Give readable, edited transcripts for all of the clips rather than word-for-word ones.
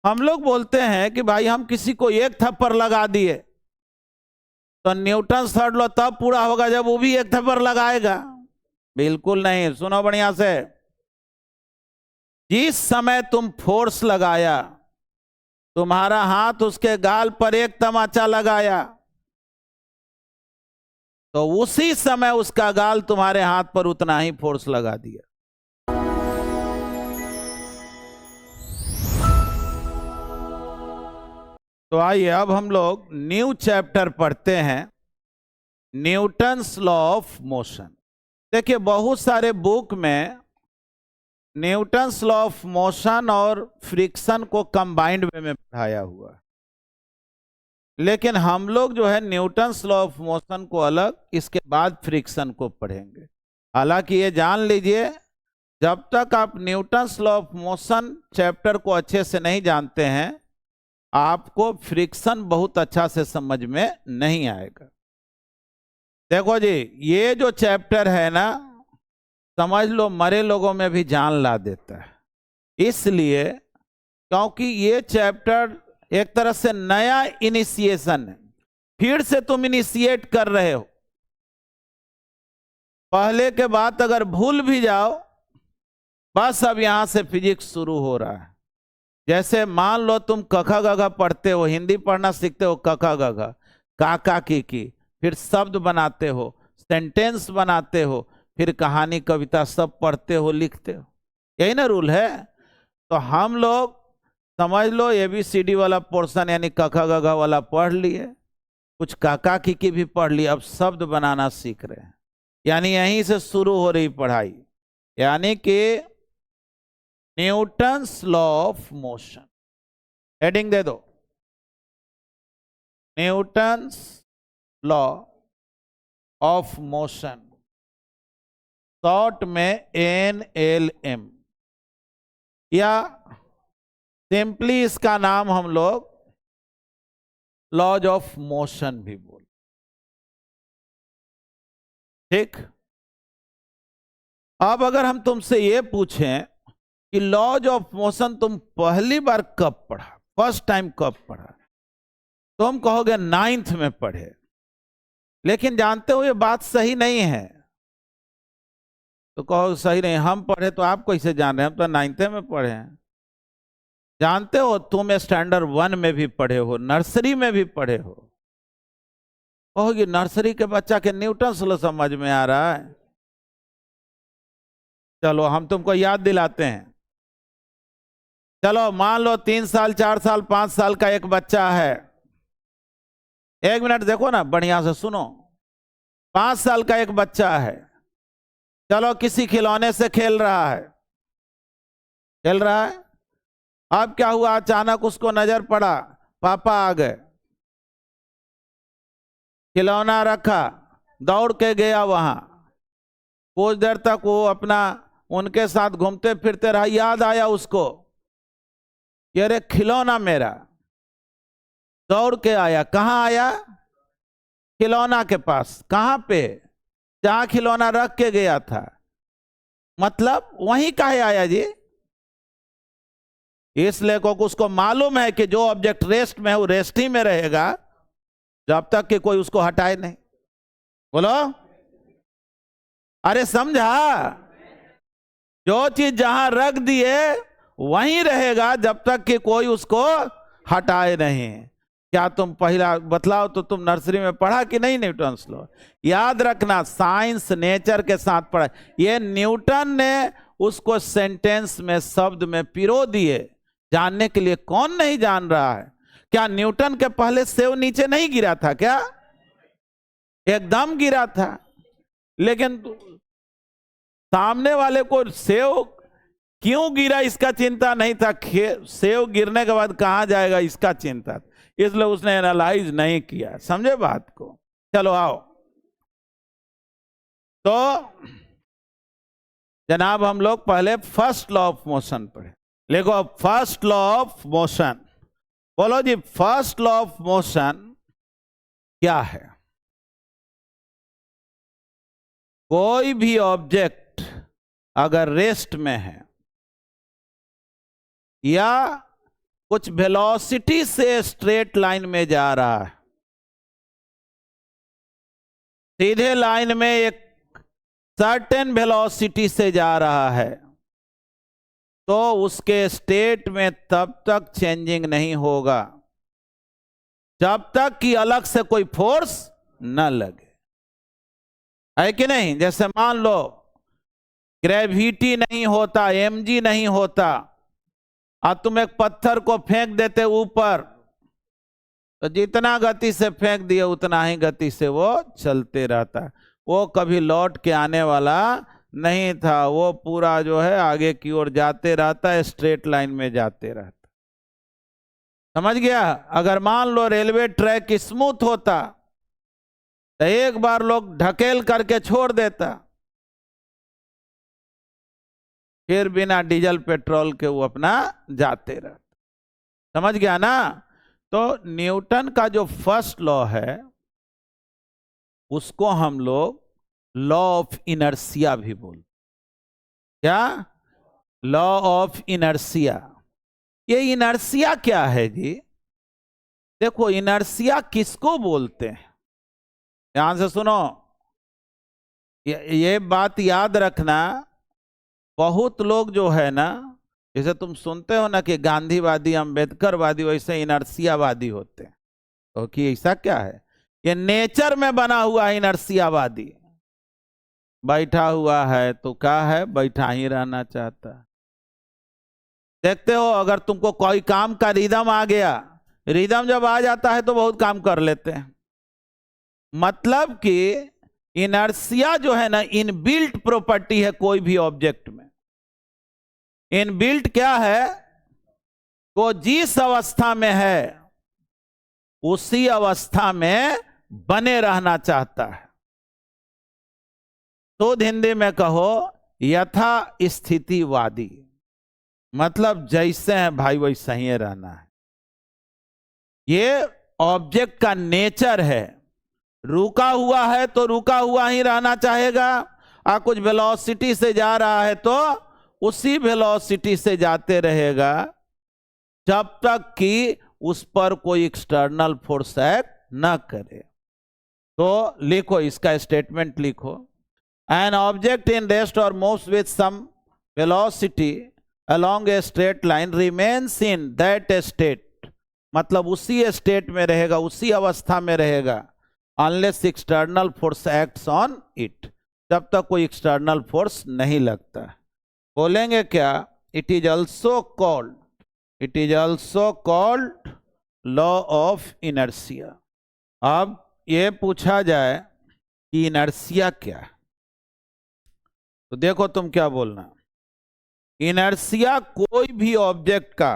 हम लोग बोलते हैं कि भाई हम किसी को एक थप्पड़ लगा दिए तो न्यूटन थर्ड लॉ तब पूरा होगा जब वो भी एक थप्पड़ लगाएगा। बिल्कुल नहीं, सुनो बढ़िया से। जिस समय तुम फोर्स लगाया, तुम्हारा हाथ उसके गाल पर एक तमाचा लगाया, तो उसी समय उसका गाल तुम्हारे हाथ पर उतना ही फोर्स लगा दिया। तो आइए अब हम लोग न्यू चैप्टर पढ़ते हैं, न्यूटन्स लॉ ऑफ मोशन। देखिए बहुत सारे बुक में न्यूटन्स लॉ ऑफ मोशन और फ्रिक्शन को कंबाइंड वे में पढ़ाया हुआ है, लेकिन हम लोग जो है न्यूटन्स लॉ ऑफ मोशन को अलग, इसके बाद फ्रिक्शन को पढ़ेंगे। हालांकि ये जान लीजिए, जब तक आप Newton's law of motion chapter को अच्छे से नहीं जानते हैं, आपको फ्रिक्शन बहुत अच्छा से समझ में नहीं आएगा। देखो जी, ये जो चैप्टर है ना, समझ लो मरे लोगों में भी जान ला देता है। इसलिए क्योंकि ये चैप्टर एक तरह से नया इनिशिएशन है, फिर से तुम इनिशिएट कर रहे हो। पहले के बाद अगर भूल भी जाओ, बस अब यहां से फिजिक्स शुरू हो रहा है। जैसे मान लो तुम कखा गघा पढ़ते हो, हिंदी पढ़ना सीखते हो, कखा गघा, काका की, फिर शब्द बनाते हो, सेंटेंस बनाते हो, फिर कहानी कविता सब पढ़ते हो, लिखते हो। यही ना रूल है। तो हम लोग समझ लो ABCD वाला पोर्शन यानी कखा गघा वाला पढ़ लिए, कुछ काका की भी पढ़ लिए, अब शब्द बनाना सीख रहे हैं। यानी यहीं से शुरू हो रही पढ़ाई, यानी कि Newton's law of motion. Heading दे दो, Newton's law of motion, short में NLM, या सिंपली इसका नाम हम लोग लॉज ऑफ मोशन भी बोल। ठीक। अब अगर हम तुमसे ये पूछें कि लॉज ऑफ मोशन तुम पहली बार कब पढ़ा, फर्स्ट टाइम कब पढ़ा, तो हम कहोगे 9th में पढ़े। लेकिन जानते हो ये बात सही नहीं है। तो कहो सही नहीं, हम पढ़े तो आप कैसे जान रहे हैं, हम तो 9th में पढ़े हैं। जानते हो तुम स्टैंडर्ड 1 में भी पढ़े हो, नर्सरी में भी पढ़े हो। कहोगे नर्सरी के बच्चा के न्यूटन्स लॉ समझ में आ रहा है। चलो हम तुमको याद दिलाते हैं। चलो मान लो 3 साल 4 साल 5 साल का एक बच्चा है। 1 मिनट देखो ना, बढ़िया से सुनो। 5 साल का एक बच्चा है, चलो किसी खिलौने से खेल रहा है, खेल रहा है। अब क्या हुआ, अचानक उसको नजर पड़ा, पापा आ गए, खिलौना रखा, दौड़ के गया वहां। कुछ देर तक वो अपना उनके साथ घूमते फिरते रहा। याद आया उसको, ये रे खिलौना मेरा। दौड़ के आया, कहां आया, खिलौना के पास। कहां पे, जहां खिलौना रख के गया था। मतलब वहीं काहे आया जी। इसलिए को उसको मालूम है कि जो ऑब्जेक्ट रेस्ट में है वो रेस्ट ही में रहेगा, जब तक कि कोई उसको हटाए नहीं। बोलो, अरे समझा। जो चीज जहां रख दिए वहीं रहेगा जब तक कि कोई उसको हटाए नहीं। क्या तुम पहला बतलाओ तो तुम नर्सरी में पढ़ा कि नहीं न्यूटन्स लॉ? याद रखना, साइंस नेचर के साथ पढ़ा। ये न्यूटन ने उसको सेंटेंस में, शब्द में पिरो दिए। जानने के लिए कौन नहीं जान रहा है? क्या न्यूटन के पहले सेव नीचे नहीं गिरा था क्या? एकदम गिरा था। लेकिन सामने वाले को सेव क्यों गिरा इसका चिंता नहीं था, सेव गिरने के बाद कहां जाएगा इसका चिंता था। इसलिए उसने एनालाइज नहीं किया। समझे बात को? चलो आओ। तो जनाब हम लोग पहले फर्स्ट लॉ ऑफ मोशन पढ़े। देखो फर्स्ट लॉ ऑफ मोशन, बोलो जी फर्स्ट लॉ ऑफ मोशन क्या है? कोई भी ऑब्जेक्ट अगर रेस्ट में है या कुछ वेलोसिटी से स्ट्रेट लाइन में जा रहा है, सीधे लाइन में एक सर्टेन वेलोसिटी से जा रहा है, तो उसके स्टेट में तब तक चेंजिंग नहीं होगा जब तक कि अलग से कोई फोर्स न लगे, है कि नहीं। जैसे मान लो ग्रेविटी नहीं होता, mg नहीं होता, और तुम एक पत्थर को फेंक देते ऊपर, तो जितना गति से फेंक दिए उतना ही गति से वो चलते रहता है, वो कभी लौट के आने वाला नहीं था, वो पूरा जो है आगे की ओर जाते रहता है, स्ट्रेट लाइन में जाते रहता। समझ गया। अगर मान लो रेलवे ट्रैक स्मूथ होता तो एक बार लोग ढकेल करके छोड़ देता, फिर बिना डीजल पेट्रोल के वो अपना जाते रहते। समझ गया ना। तो न्यूटन का जो फर्स्ट लॉ है उसको हम लोग लॉ ऑफ इनर्शिया भी बोलते। क्या? Law of inertia. ये इनर्शिया क्या है जी? देखो, इनर्शिया किसको बोलते हैं, ध्यान से सुनो, ये बात याद रखना। बहुत लोग जो है ना, जैसे तुम सुनते हो ना कि गांधीवादी, अंबेडकरवादी, वैसे इनर्शियावादी होते हैं। तो कि ऐसा क्या है? ये नेचर में बना हुआ इनर्शियावादी, बैठा हुआ है तो क्या है, बैठा ही रहना चाहता है। देखते हो, अगर तुमको कोई काम का रिदम आ गया, रिदम जब आ जाता है तो बहुत काम कर लेते हैं। मतलब कि इनर्शिया जो है ना, इनबिल्ट प्रॉपर्टी है कोई भी ऑब्जेक्ट में। इनबिल्ट क्या है? वो जिस अवस्था में है उसी अवस्था में बने रहना चाहता है। तो हिंदी में कहो यथा स्थितिवादी, मतलब जैसे हैं भाई वैसा ही रहना है। ये ऑब्जेक्ट का नेचर है। रुका हुआ है तो रुका हुआ ही रहना चाहेगा, और कुछ वेलोसिटी से जा रहा है तो उसी वेलोसिटी से जाते रहेगा, जब तक कि उस पर कोई एक्सटर्नल फोर्स एक्ट न करे। तो लिखो, इसका स्टेटमेंट लिखो। एन ऑब्जेक्ट इन रेस्ट और moves with some velocity along a straight line remains in that state, मतलब उसी स्टेट में रहेगा, उसी अवस्था में रहेगा, unless external force acts on it, जब तक कोई एक्सटर्नल फोर्स नहीं लगता। बोलेंगे क्या? It is also called law of inertia. अब ये पूछा जाए कि इनर्शिया क्या है, तो देखो तुम क्या बोलना। इनर्शिया कोई भी ऑब्जेक्ट का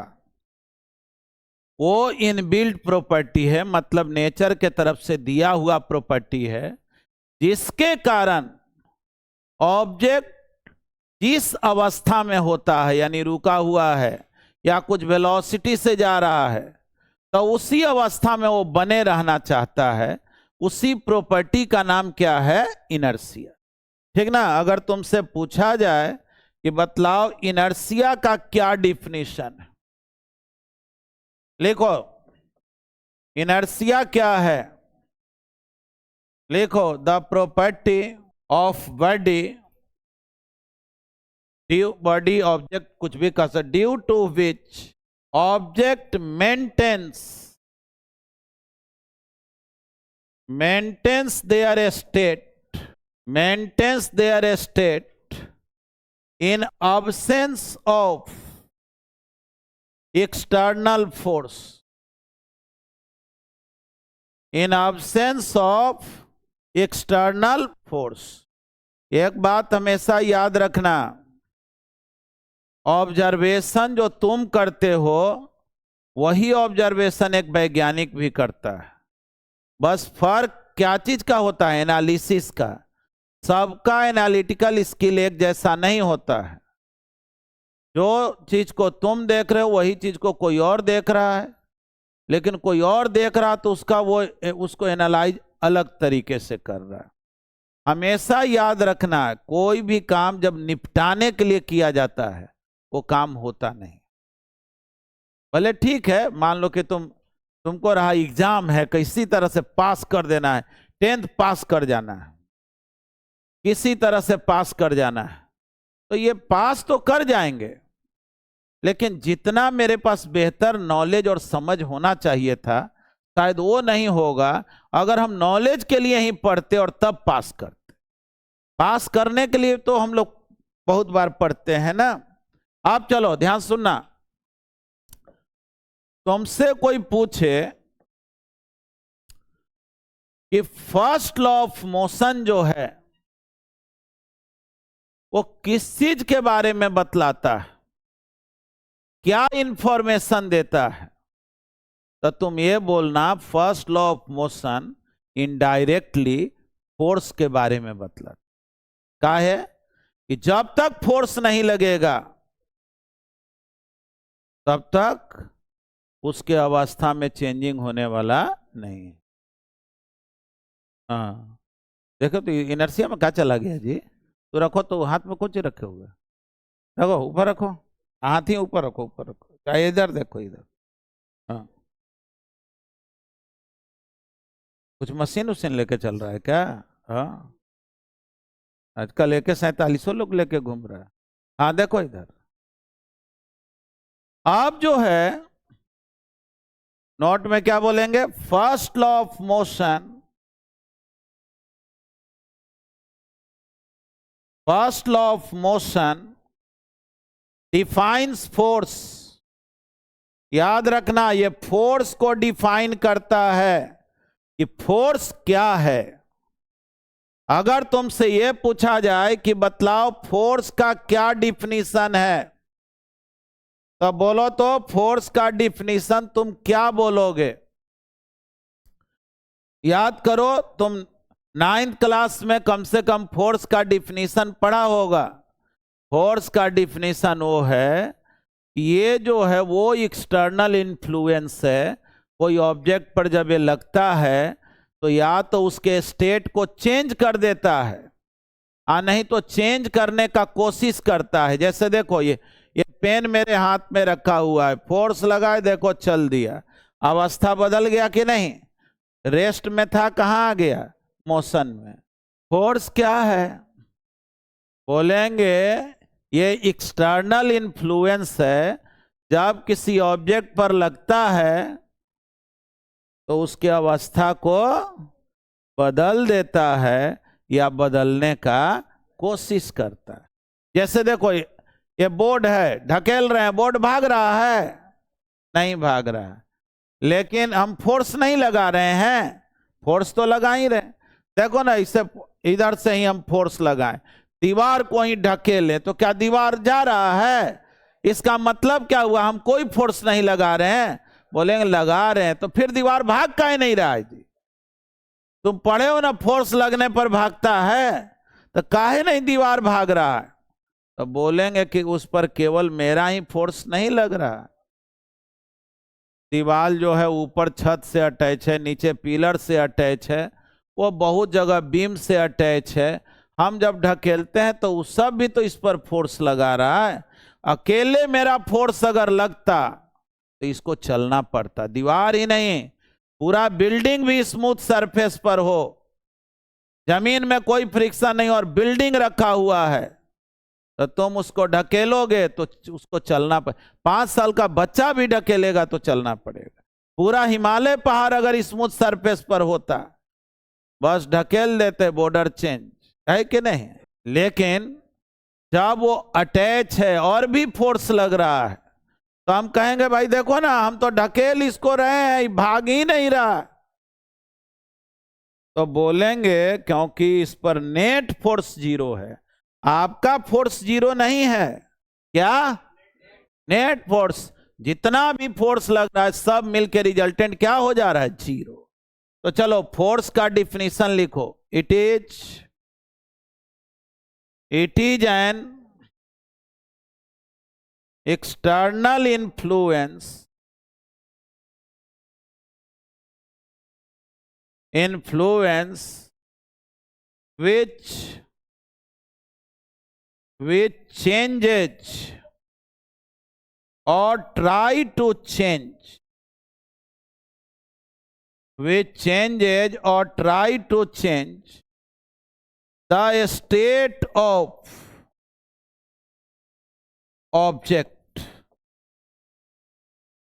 वो इनबिल्ट प्रॉपर्टी है, मतलब नेचर के तरफ से दिया हुआ प्रॉपर्टी है, जिसके कारण ऑब्जेक्ट जिस अवस्था में होता है, यानी रुका हुआ है या कुछ वेलोसिटी से जा रहा है, तो उसी अवस्था में वो बने रहना चाहता है। उसी प्रॉपर्टी का नाम क्या है? इनर्शिया। ठीक ना। अगर तुमसे पूछा जाए कि बतलाओ इनर्शिया का क्या डिफिनीशन है, लिखो इनर्शिया क्या है। लिखो the property of body object, कुछ भी कह सकते, due to which object maintains their state in absence of external force, in absence of external force। एक बात हमेशा याद रखना, ऑब्जर्वेशन जो तुम करते हो वही ऑब्जर्वेशन एक वैज्ञानिक भी करता है। बस फर्क क्या चीज का होता है? एनालिसिस का। सबका एनालिटिकल स्किल एक जैसा नहीं होता है। जो चीज को तुम देख रहे हो वही चीज को कोई और देख रहा है, लेकिन कोई और देख रहा तो उसको एनालाइज अलग तरीके से कर रहा है। हमेशा याद रखना, कोई भी काम जब निपटाने के लिए किया जाता है वो काम होता नहीं। भले ठीक है, मान लो कि तुमको रहा एग्जाम है, किसी तरह से पास कर देना है, 10th पास कर जाना है, किसी तरह से पास कर जाना है, तो ये पास तो कर जाएंगे, लेकिन जितना मेरे पास बेहतर नॉलेज और समझ होना चाहिए था शायद वो नहीं होगा। अगर हम नॉलेज के लिए ही पढ़ते और तब पास करते, पास करने के लिए तो हम लोग बहुत बार पढ़ते हैं ना। आप चलो ध्यान सुनना, तुमसे कोई पूछे कि फर्स्ट लॉ ऑफ मोशन जो है वो किस चीज के बारे में बतलाता है, क्या इंफॉर्मेशन देता है, तो तुम ये बोलना first law of motion indirectly force के बारे में बतलाता। क्या है कि जब तक फोर्स नहीं लगेगा तब तक उसके अवस्था में चेंजिंग होने वाला नहीं है। हाँ देखो, तो इनर्सिया में क्या चला गया जी? तो रखो, तो हाथ में कुछ रखे हुए, रखो ऊपर, रखो हाथ ही ऊपर रखो, ऊपर रखो, चाहे इधर देखो, इधर। हाँ, कुछ मशीन उशीन लेके चल रहा है क्या? हाँ, आजकल लेके 4700 लोग लेके घूम रहा है। हाँ देखो इधर, आप जो है नोट में क्या बोलेंगे, first law of motion, first law of motion defines force. याद रखना, ये फोर्स को डिफाइन करता है कि फोर्स क्या है। अगर तुमसे यह पूछा जाए कि बतलाओ फोर्स का क्या डिफिनीशन है, तो बोलो तो फोर्स का डिफिनीशन तुम क्या बोलोगे? याद करो, तुम 9th क्लास में कम से कम फोर्स का डिफिनीशन पढ़ा होगा। फोर्स का डिफिनीशन वो है, ये जो है वो एक्सटर्नल इन्फ्लुएंस है। कोई ऑब्जेक्ट पर जब ये लगता है तो या तो उसके स्टेट को चेंज कर देता है, नहीं तो चेंज करने का कोशिश करता है। जैसे देखो, ये पेन मेरे हाथ में रखा हुआ है, फोर्स लगाए, देखो चल दिया, अवस्था बदल गया कि नहीं? रेस्ट में था, कहाँ आ गया? मोशन में। फोर्स क्या है? बोलेंगे ये एक्सटर्नल इन्फ्लुएंस है। जब किसी ऑब्जेक्ट पर लगता है तो उसकी अवस्था को बदल देता है या बदलने का कोशिश करता है। जैसे देखो, ये बोर्ड है, ढकेल रहे हैं, बोर्ड भाग रहा है? नहीं भाग रहा है, लेकिन हम फोर्स नहीं लगा रहे हैं, फोर्स तो लगा ही रहे। देखो ना, इसे इधर से ही हम फोर्स लगाएं, दीवार को ही ढकेले, तो क्या दीवार जा रहा है? इसका मतलब क्या हुआ? हम कोई फोर्स नहीं लगा रहे हैं। बोलेंगे लगा रहे हैं, तो फिर दीवार भाग काहे नहीं रहा है जी? तुम पढ़े हो ना, फोर्स लगने पर भागता है, तो काहे नहीं दीवार भाग रहा है? तो बोलेंगे कि उस पर केवल मेरा ही फोर्स नहीं लग रहा, दीवार जो है ऊपर छत से अटैच है, नीचे पिलर से अटैच है, वो बहुत जगह बीम से अटैच है। हम जब ढकेलते हैं तो उस सब भी तो इस पर फोर्स लगा रहा है। अकेले मेरा फोर्स अगर लगता तो इसको चलना पड़ता, दीवार ही नहीं, पूरा बिल्डिंग भी स्मूथ सरफेस पर हो, जमीन में कोई फ्रिक्शन नहीं और बिल्डिंग रखा हुआ है, तो तुम उसको ढकेलोगे तो उसको चलना पड़े। 5 साल का बच्चा भी ढकेलेगा तो चलना पड़ेगा। पूरा हिमालय पहाड़ अगर स्मूथ सरफेस पर होता, बस ढकेल देते, बॉर्डर चेंज है कि नहीं? लेकिन जब वो अटैच है और भी फोर्स लग रहा है, तो हम कहेंगे भाई देखो ना, हम तो ढकेल इसको रहे हैं, भाग ही नहीं रहा। तो बोलेंगे क्योंकि इस पर नेट फोर्स 0 है, आपका फोर्स 0 नहीं है। क्या? नेट फोर्स, जितना भी फोर्स लग रहा है सब मिलकर रिजल्टेंट क्या हो जा रहा है? 0। तो चलो फोर्स का डिफिनीशन लिखो, it is an external influence which changes or try to change, which changes or try to change the state of object,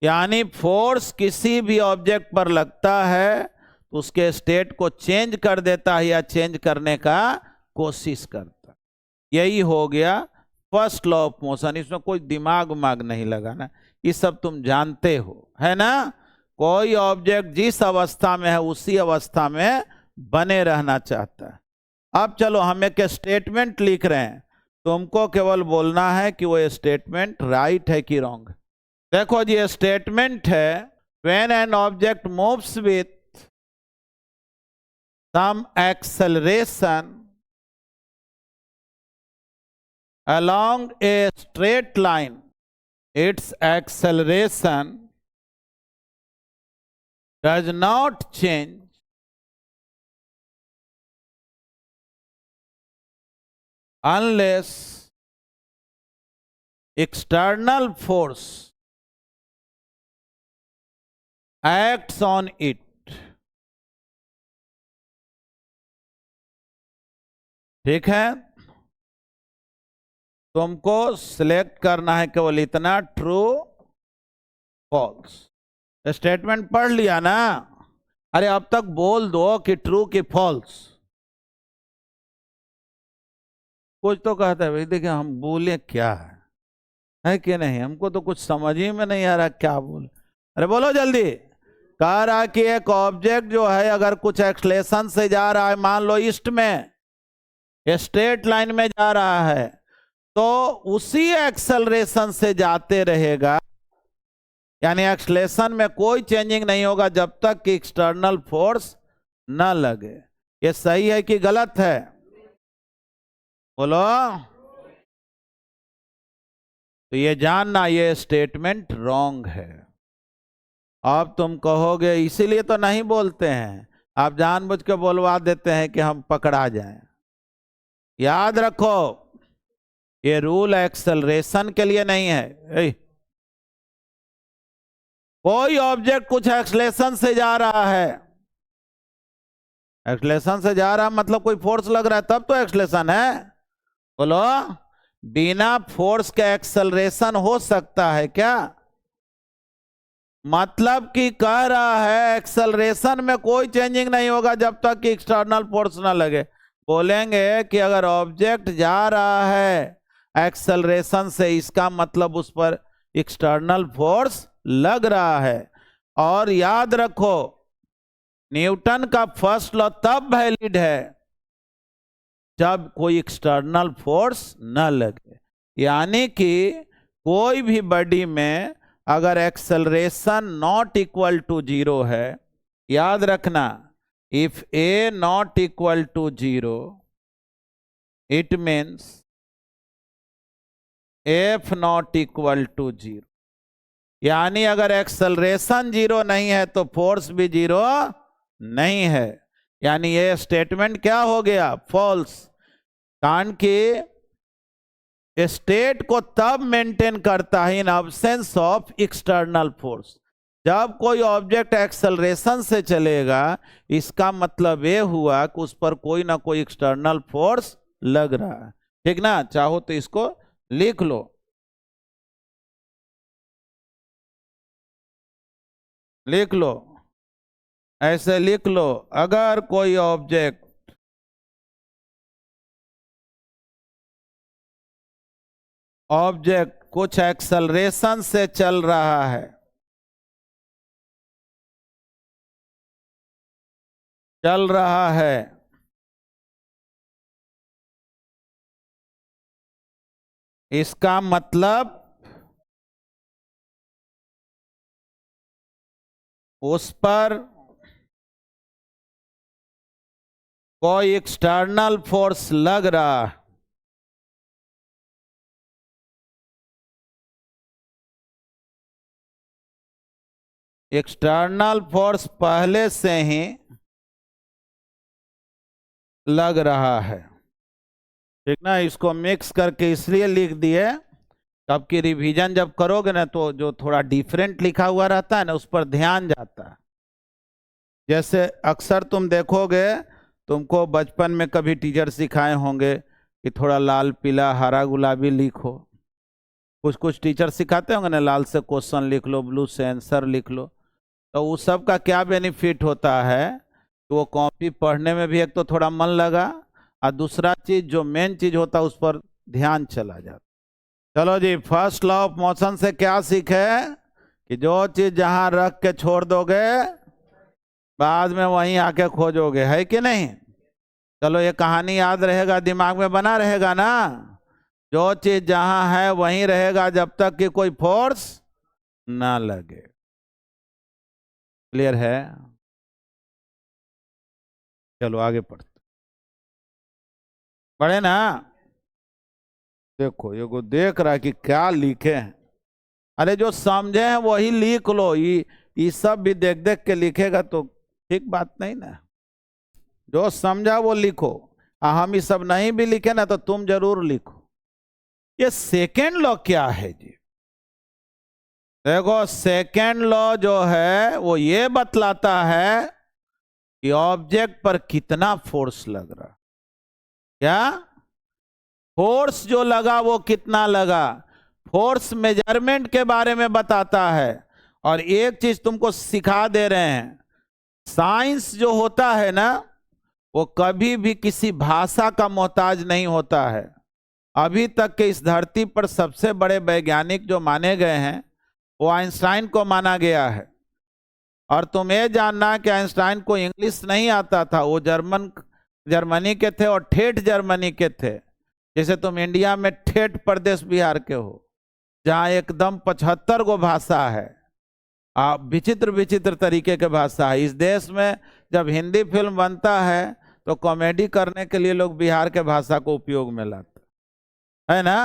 यानी फोर्स किसी भी ऑब्जेक्ट पर लगता है तो उसके स्टेट को चेंज कर देता है या चेंज करने का कोशिश करता है। यही हो गया फर्स्ट लॉ ऑफ मोशन। इसमें कोई दिमाग उमाग नहीं लगाना, ये सब तुम जानते हो, है ना। कोई ऑब्जेक्ट जिस अवस्था में है उसी अवस्था में बने रहना चाहता है। अब चलो हम एक स्टेटमेंट लिख रहे हैं, तुमको केवल बोलना है कि वो स्टेटमेंट राइट है कि रॉन्ग। देखो जी, स्टेटमेंट है when an object moves with some acceleration along a straight line, its acceleration does not change unless external force acts on it. ठीक है, तुमको सिलेक्ट करना है केवल इतना, ट्रू फॉल्स। स्टेटमेंट पढ़ लिया ना? अरे अब तक बोल दो कि ट्रू कि फॉल्स। कुछ तो कहता है भाई, देखिए हम बोले क्या है कि नहीं, हमको तो कुछ समझ ही में नहीं आ रहा क्या बोले। अरे बोलो जल्दी। कह रहा कि एक ऑब्जेक्ट जो है अगर कुछ एक्सलेशन से जा रहा है, मान लो ईस्ट में स्ट्रेट लाइन में जा रहा है, तो उसी एक्सेलरेशन से जाते रहेगा, यानी एक्सलेशन में कोई चेंजिंग नहीं होगा जब तक कि एक्सटर्नल फोर्स न लगे। ये सही है कि गलत है? बोलो। तो ये जानना, ये स्टेटमेंट रॉन्ग है। अब तुम कहोगे इसीलिए तो नहीं बोलते हैं, आप जानबूझ के बोलवा देते हैं कि हम पकड़ा जाएं। याद रखो, ये रूल एक्सेलरेशन के लिए नहीं है। कोई ऑब्जेक्ट कुछ एक्सेलरेशन से जा रहा है, एक्सेलरेशन से जा रहा मतलब कोई फोर्स लग रहा है तब तो एक्सेलरेशन है। बोलो, बिना फोर्स के एक्सेलरेशन हो सकता है क्या? मतलब कि कह रहा है एक्सेलरेशन में कोई चेंजिंग नहीं होगा जब तक कि एक्सटर्नल फोर्स ना लगे। बोलेंगे कि अगर ऑब्जेक्ट जा रहा है एक्सेलरेशन से, इसका मतलब उस पर एक्सटर्नल फोर्स लग रहा है। और याद रखो, न्यूटन का फर्स्ट लॉ तब वैलिड है जब कोई एक्सटर्नल फोर्स न लगे, यानी कि कोई भी बॉडी में अगर एक्सेलरेशन नॉट इक्वल टू 0 है, याद रखना, if a not equal to 0 it means f not equal to 0। यानी अगर एक्सेलरेशन 0 नहीं है तो फोर्स भी 0 नहीं है, यानी ये स्टेटमेंट क्या हो गया? फॉल्स। कारण कि स्टेट को तब मेंटेन करता है इन अब्सेंस ऑफ एक्सटर्नल फोर्स। जब कोई ऑब्जेक्ट एक्सेलरेशन से चलेगा, इसका मतलब ये हुआ कि उस पर कोई ना कोई एक्सटर्नल फोर्स लग रहा है। ठीक ना? चाहो तो इसको लिख लो, लिख लो, ऐसे लिख लो। अगर कोई ऑब्जेक्ट कुछ एक्सेलरेशन से चल रहा है, इसका मतलब उस पर कोई एक्सटर्नल फोर्स लग रहा है। एक्सटर्नल फोर्स पहले से ही लग रहा है। ठीक ना? इसको मिक्स करके इसलिए लिख दिए कब की रिवीजन जब करोगे ना तो जो थोड़ा डिफरेंट लिखा हुआ रहता है ना उस पर ध्यान जाता है। जैसे अक्सर तुम देखोगे, तुमको बचपन में कभी टीचर सिखाए होंगे कि थोड़ा लाल पीला हरा गुलाबी लिखो। कुछ कुछ टीचर सिखाते होंगे ना, लाल से क्वेश्चन लिख लो, ब्लू से आंसर लिख लो। तो उस सब का क्या बेनिफिट होता है कि वो कॉपी पढ़ने में भी एक तो थोड़ा मन लगा, और दूसरा चीज जो मेन चीज होता है उस पर ध्यान चला जाता। चलो जी, फर्स्ट लॉ ऑफ मोशन से क्या सीखे कि जो चीज जहां रख के छोड़ दोगे बाद में वहीं आके खोजोगे, है कि नहीं? चलो ये कहानी याद रहेगा, दिमाग में बना रहेगा ना। जो चीज जहां है वहीं रहेगा जब तक कि कोई फोर्स ना लगे। क्लियर है? चलो आगे पढ़ते पढ़े ना। देखो ये को देख रहा है कि क्या लिखे हैं। अरे जो समझे हैं वही लिख लो। ये सब भी देख देख के लिखेगा तो ठीक बात नहीं ना। जो समझा वो लिखो। हम ये सब नहीं भी लिखे ना तो तुम जरूर लिखो। ये सेकेंड लॉ क्या है जी? देखो सेकेंड लॉ जो है वो ये बतलाता है कि ऑब्जेक्ट पर कितना फोर्स लग रहा। क्या फोर्स जो लगा वो कितना लगा, फोर्स मेजरमेंट के बारे में बताता है। और एक चीज तुमको सिखा दे रहे हैं, साइंस जो होता है ना वो कभी भी किसी भाषा का मोहताज नहीं होता है। अभी तक के इस धरती पर सबसे बड़े वैज्ञानिक जो माने गए हैं वो आइंस्टाइन को माना गया है। और तुम ये जानना कि आइंस्टाइन को इंग्लिश नहीं आता था, वो जर्मनी के थे और ठेठ जर्मनी के थे। जैसे तुम इंडिया में ठेठ प्रदेश बिहार के हो जहाँ एकदम 75 गो भाषा है, विचित्र विचित्र तरीके के भाषा है। इस देश में जब हिंदी फिल्म बनता है तो कॉमेडी करने के लिए लोग बिहार के भाषा को उपयोग में लाते है ना।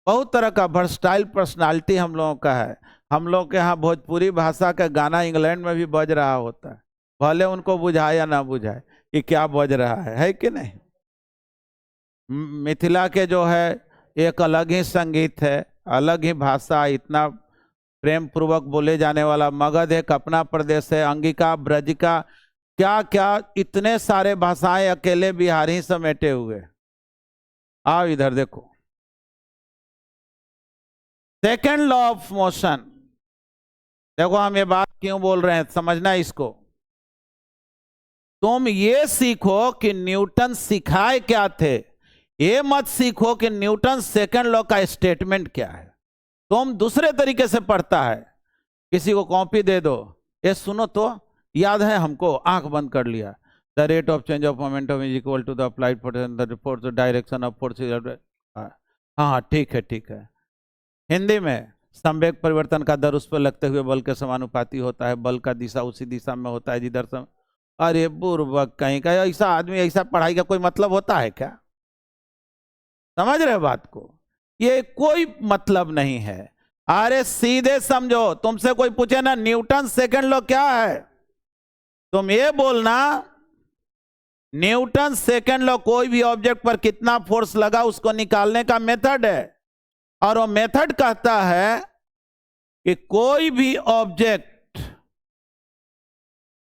बहुत तरह का वर्सटाइल पर्सनालिटी हम लोगों का है। हम लोग के यहाँ भोजपुरी भाषा का गाना इंग्लैंड में भी बज रहा होता है, भले उनको बुझाए या ना बुझाए कि क्या बज रहा है कि नहीं। मिथिला के जो है एक अलग ही संगीत है, अलग ही भाषा, इतना प्रेम पूर्वक बोले जाने वाला। मगध एक अपना प्रदेश है, अंगिका, ब्रजिका, क्या क्या इतने सारे भाषाएं अकेले बिहारी समेटे हुए। आओ इधर देखो, सेकेंड लॉ ऑफ मोशन। देखो हम ये बात क्यों बोल रहे हैं, समझना इसको। तुम ये सीखो कि न्यूटन सिखाए क्या थे, ये मत सीखो कि न्यूटन सेकेंड लॉ का स्टेटमेंट क्या है। तुम दूसरे तरीके से पढ़ता है, किसी को कॉपी दे दो, ये सुनो तो याद है हमको, आंख बंद कर लिया। The rate of change of momentum is equal to the applied force direction of force. हाँ ठीक है ठीक है। हिंदी में संवेग परिवर्तन का दर उस पर लगते हुए बल के समानुपाती होता है, बल का दिशा उसी दिशा में होता है जिधर से। अरे बुर्बक कहीं का, ऐसा आदमी, ऐसा पढ़ाई का कोई मतलब होता है क्या? समझ रहे हो बात को? ये कोई मतलब नहीं है। अरे सीधे समझो, तुमसे कोई पूछे ना न्यूटन सेकेंड लॉ क्या है, तुम ये बोलना न्यूटन सेकेंड लॉ कोई भी ऑब्जेक्ट पर कितना फोर्स लगा उसको निकालने का मेथड है। और वो मेथड कहता है कि कोई भी ऑब्जेक्ट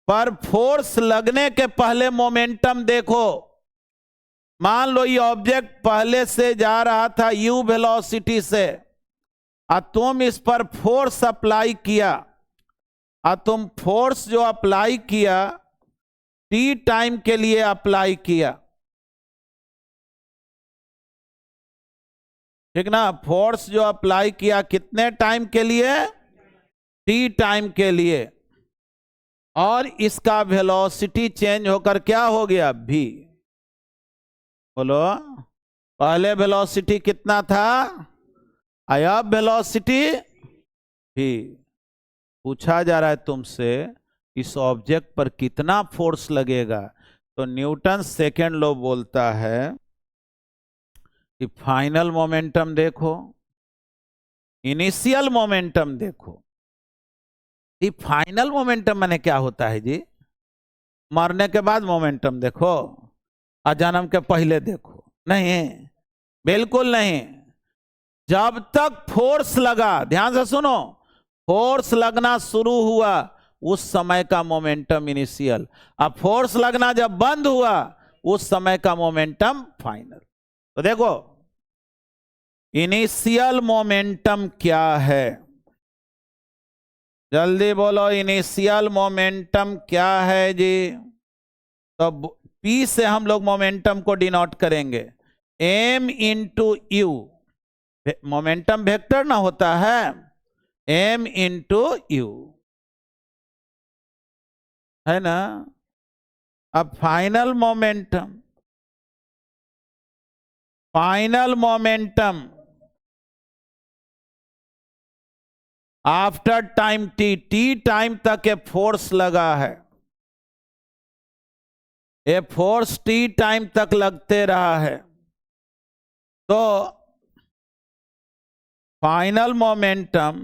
पर फोर्स लगने के पहले मोमेंटम देखो। मान लो ये ऑब्जेक्ट पहले से जा रहा था u वेलोसिटी से, और तुम इस पर फोर्स अप्लाई किया, और तुम फोर्स जो अप्लाई किया t टाइम के लिए अप्लाई किया, ठीक ना। फोर्स जो अप्लाई किया कितने टाइम के लिए? t टाइम के लिए। और इसका वेलोसिटी चेंज होकर क्या हो गया? v। बोलो, पहले वेलोसिटी कितना था, अब वेलोसिटी v। पूछा जा रहा है तुमसे इस ऑब्जेक्ट पर कितना फोर्स लगेगा, तो न्यूटन सेकेंड लॉ बोलता है कि फाइनल मोमेंटम देखो, इनिशियल मोमेंटम देखो। ये फाइनल मोमेंटम माने क्या होता है जी? मरने के बाद मोमेंटम देखो, और जन्म के पहले देखो? नहीं, बिल्कुल नहीं। जब तक फोर्स लगा, ध्यान से सुनो, फोर्स लगना शुरू हुआ उस समय का मोमेंटम इनिशियल, अब फोर्स लगना जब बंद हुआ उस समय का मोमेंटम फाइनल। तो देखो इनिशियल मोमेंटम क्या है, जल्दी बोलो, इनिशियल मोमेंटम क्या है जी? तो P से हम लोग मोमेंटम को डिनोट करेंगे, m into you, momentum vector ना होता है, m इंटू यू, है ना। अब final momentum after time t time तक ये फोर्स लगा है, ये फोर्स t टाइम तक लगते रहा है, तो final momentum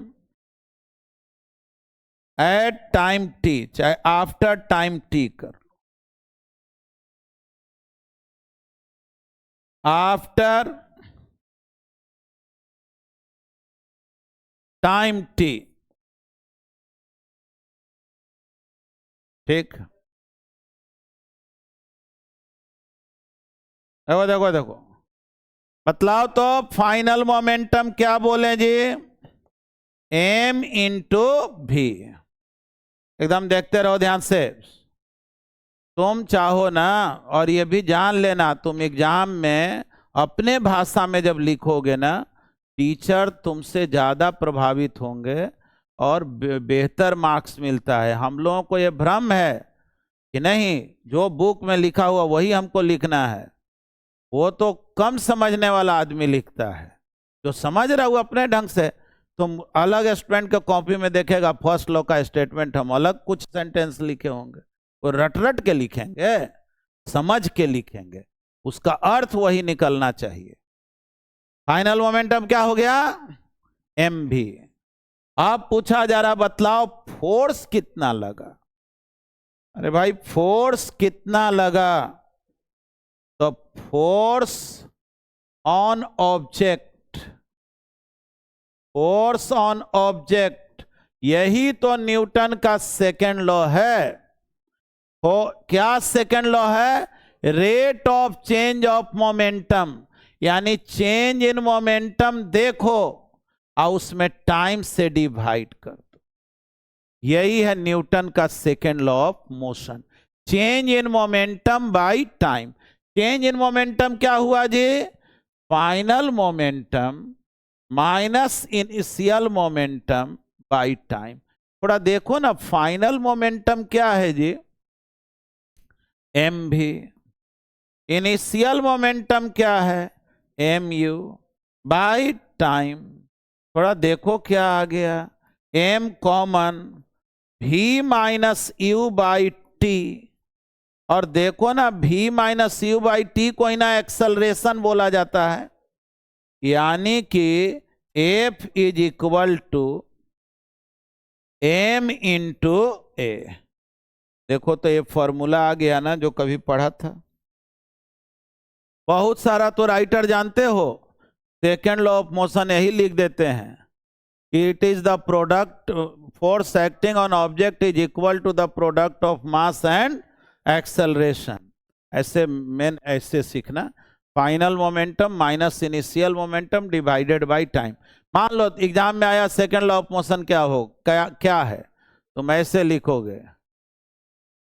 at time t, चाहे आफ्टर टाइम t कर, आफ्टर टाइम t, ठीक। देखो देखो देखो, बतलाओ तो फाइनल मोमेंटम क्या बोले जी? m इंटू भी, एकदम देखते रहो ध्यान से। तुम चाहो ना, और ये भी जान लेना, तुम एग्जाम में अपने भाषा में जब लिखोगे ना, टीचर तुमसे ज्यादा प्रभावित होंगे और बेहतर मार्क्स मिलता है। हम लोगों को ये भ्रम है कि नहीं, जो बुक में लिखा हुआ वही हमको लिखना है, वो तो कम समझने वाला आदमी लिखता है, जो समझ रहा है वो अपने ढंग से। तुम अलग स्टूडेंट के कॉपी में देखेगा फर्स्ट लॉ का स्टेटमेंट हम अलग कुछ सेंटेंस लिखे होंगे, वो रट रट के लिखेंगे, समझ के लिखेंगे, उसका अर्थ वही निकलना चाहिए। फाइनल मोमेंटम क्या हो गया? एम भी। अब पूछा जा रहा, बतलाओ फोर्स कितना लगा? अरे भाई फोर्स कितना लगा? तो force on object, force on object, यही तो न्यूटन का सेकेंड लॉ है। क्या सेकेंड लॉ है? Rate of change of momentum, यानी चेंज इन मोमेंटम देखो और उसमें टाइम से डिवाइड कर दो, यही है न्यूटन का second law of motion, change in momentum by time. Change in momentum क्या हुआ जी? Final momentum minus initial momentum by time. थोड़ा देखो ना, फाइनल मोमेंटम क्या है जी? एम भी। इनिशियल मोमेंटम क्या है? M U by time. थोड़ा देखो क्या आ गया? एम कॉमन, भी माइनस यू बाई टी, और देखो ना भी माइनस यू बाई टी को ही ना एक्सेलरेशन बोला जाता है, यानी कि F is equal to M into A. देखो तो ये फॉर्मूला आ गया ना जो कभी पढ़ा था। बहुत सारा तो राइटर जानते हो सेकेंड लॉ ऑफ मोशन यही लिख देते हैं, it is the product, force acting on object is equal to the product of mass and acceleration. ऐसे मेन ऐसे सीखना, final momentum minus initial momentum divided by time. मान लो एग्जाम में आया सेकेंड लॉ ऑफ मोशन क्या हो, क्या है, तुम ऐसे लिखोगे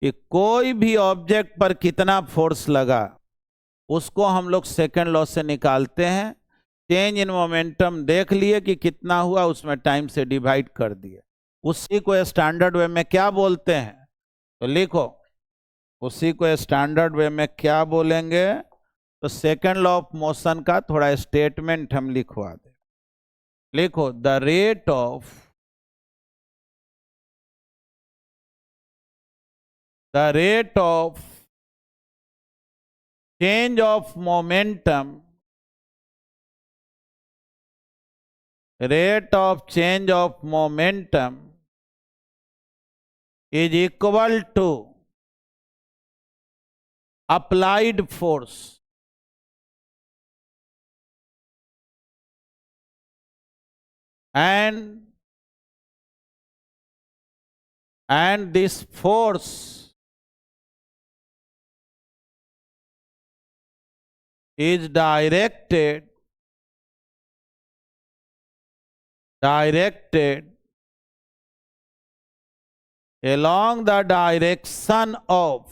कि कोई भी ऑब्जेक्ट पर कितना फोर्स लगा उसको हम लोग सेकेंड लॉ से निकालते हैं, चेंज इन मोमेंटम देख लिए कि कितना हुआ, उसमें टाइम से डिवाइड कर दिए, उसी को स्टैंडर्ड वे में क्या बोलते हैं? तो लिखो, उसी को स्टैंडर्ड वे में क्या बोलेंगे? तो सेकेंड लॉ ऑफ मोशन का थोड़ा स्टेटमेंट हम लिखवा दे। लिखो, the rate of change of momentum, rate of change of momentum is equal to applied force and this force is directed along the direction of